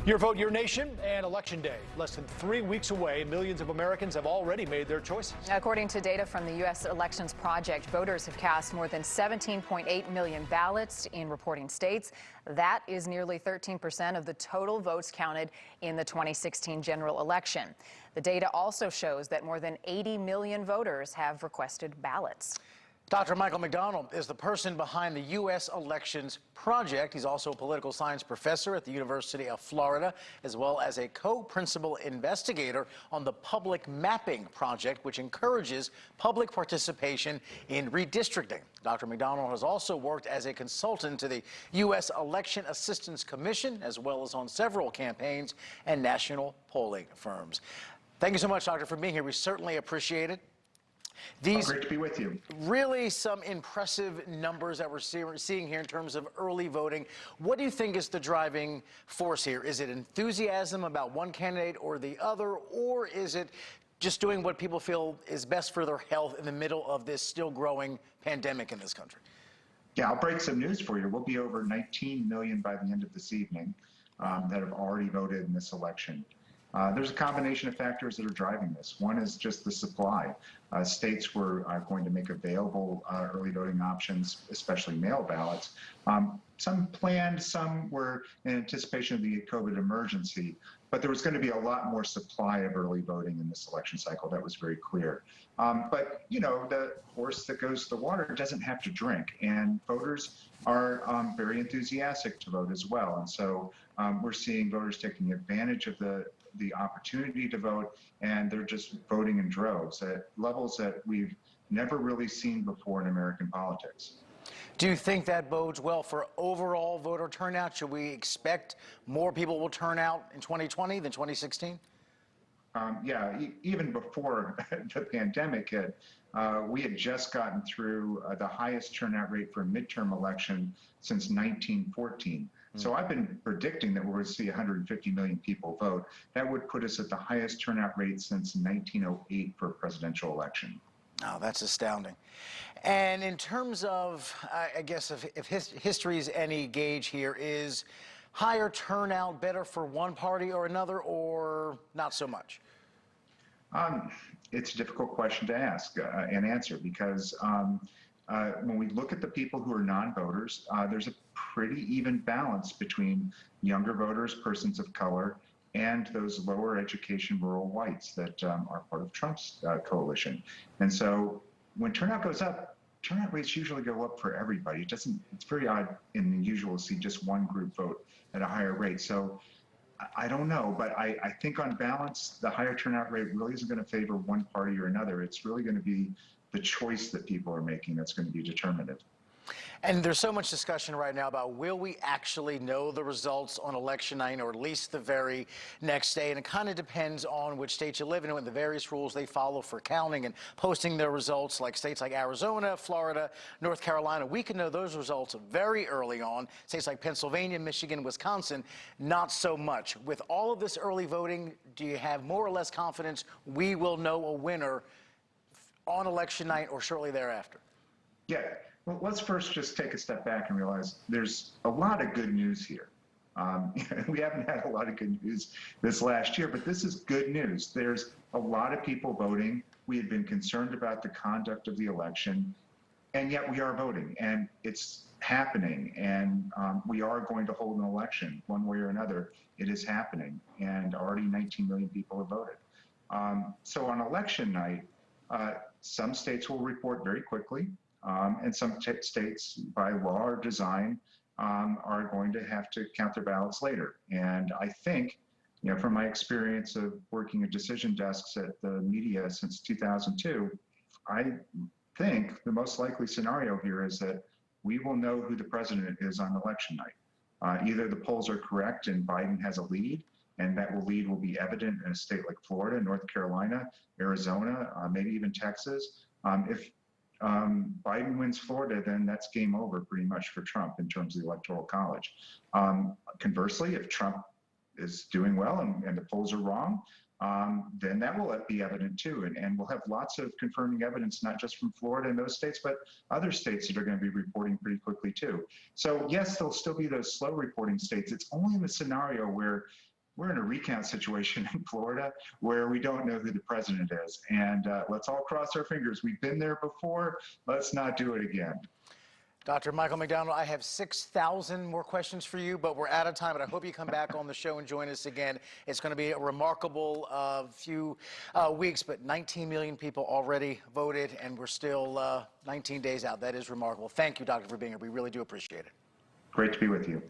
Your vote, your nation, and Election Day. Less than 3 weeks away, millions of Americans have already made their choices. According to data from the U.S. Elections Project, voters have cast more than 17.8 million ballots in reporting states. That is nearly 13% of the total votes counted in the 2016 general election. The data also shows that more than 80 million voters have requested ballots. Dr. Michael McDonald is the person behind the U.S. Elections Project. He's also a political science professor at the University of Florida, as well as a co-principal investigator on the Public Mapping Project, which encourages public participation in redistricting. Dr. McDonald has also worked as a consultant to the U.S. Election Assistance Commission, as well as on several campaigns and national polling firms. Thank you so much, Doctor, for being here. We certainly appreciate it. Great to be with you. Really some impressive numbers that we're seeing here in terms of early voting. What do you think is the driving force here? Is it enthusiasm about one candidate or the other, or is it just doing what people feel is best for their health in the middle of this still growing pandemic in this country? Yeah, I'll break some news for you. We'll be over 19 million by the end of this evening that have already voted in this election. There's a combination of factors that are driving this. One is just the supply. States were going to make available early voting options, especially mail ballots. Some planned, some were in anticipation of the COVID emergency, but there was going to be a lot more supply of early voting in this election cycle. That was very clear. But, you know, the horse that goes to the water doesn't have to drink, and voters are very enthusiastic to vote as well. And so we're seeing voters taking advantage of the opportunity to vote, and they're just voting in droves at levels that we've never really seen before in American politics. Do you think that bodes well for overall voter turnout? Should we expect more people will turn out in 2020 than 2016? Yeah, even before the pandemic hit, we had just gotten through the highest turnout rate for a midterm election since 1914. So I've been predicting that we're going to see 150 million people vote. That would put us at the highest turnout rate since 1908 for a presidential election. Oh, that's astounding. And in terms of, I guess, if history's any gauge here, is higher turnout better for one party or another, or not so much? It's a difficult question to ask and answer, because when we look at the people who are non-voters, there's a pretty even balance between younger voters, persons of color, and those lower education rural whites that are part of Trump's coalition. And so when turnout goes up, turnout rates usually go up for everybody. It's very odd and unusual to see just one group vote at a higher rate. So I don't know, but I think on balance, the higher turnout rate really isn't going to favor one party or another. It's really going to be the choice that people are making that's going to be determinative. And there's so much discussion right now about, will we actually know the results on election night, or at least the very next day? And it kind of depends on which state you live in and the various rules they follow for counting and posting their results. Like states like Arizona, Florida, North Carolina, we can know those results very early on. States like Pennsylvania, Michigan, Wisconsin, not so much. With all of this early voting, do you have more or less confidence we will know a winner on election night or shortly thereafter? Yeah. Well, let's first just take a step back and realize there's a lot of good news here. We haven't had a lot of good news this last year, but this is good news. There's a lot of people voting. We had been concerned about the conduct of the election, and yet we are voting, and it's happening, and we are going to hold an election one way or another. It is happening, and already 19 million people have voted. So on election night, some states will report very quickly. And some states, by law or design, are going to have to count their ballots later. And I think, you know, from my experience of working at decision desks at the media since 2002, I think the most likely scenario here is that we will know who the president is on election night. Either the polls are correct and Biden has a lead, and that lead will be evident in a state like Florida, North Carolina, Arizona, maybe even Texas. If Biden wins Florida, then that's game over pretty much for Trump in terms of the Electoral College. Conversely, if Trump is doing well and the polls are wrong, then that will be evident too. And we'll have lots of confirming evidence, not just from Florida and those states, but other states that are going to be reporting pretty quickly too. So yes, there'll still be those slow reporting states. It's only in the scenario where we're in a recount situation in Florida where we don't know who the president is. And let's all cross our fingers. We've been there before. Let's not do it again. Dr. Michael McDonald, I have 6,000 more questions for you, but we're out of time. But I hope you come back on the show and join us again. It's going to be a remarkable few weeks, but 19 million people already voted, and we're still 19 days out. That is remarkable. Thank you, Doctor, for being here. We really do appreciate it. Great to be with you.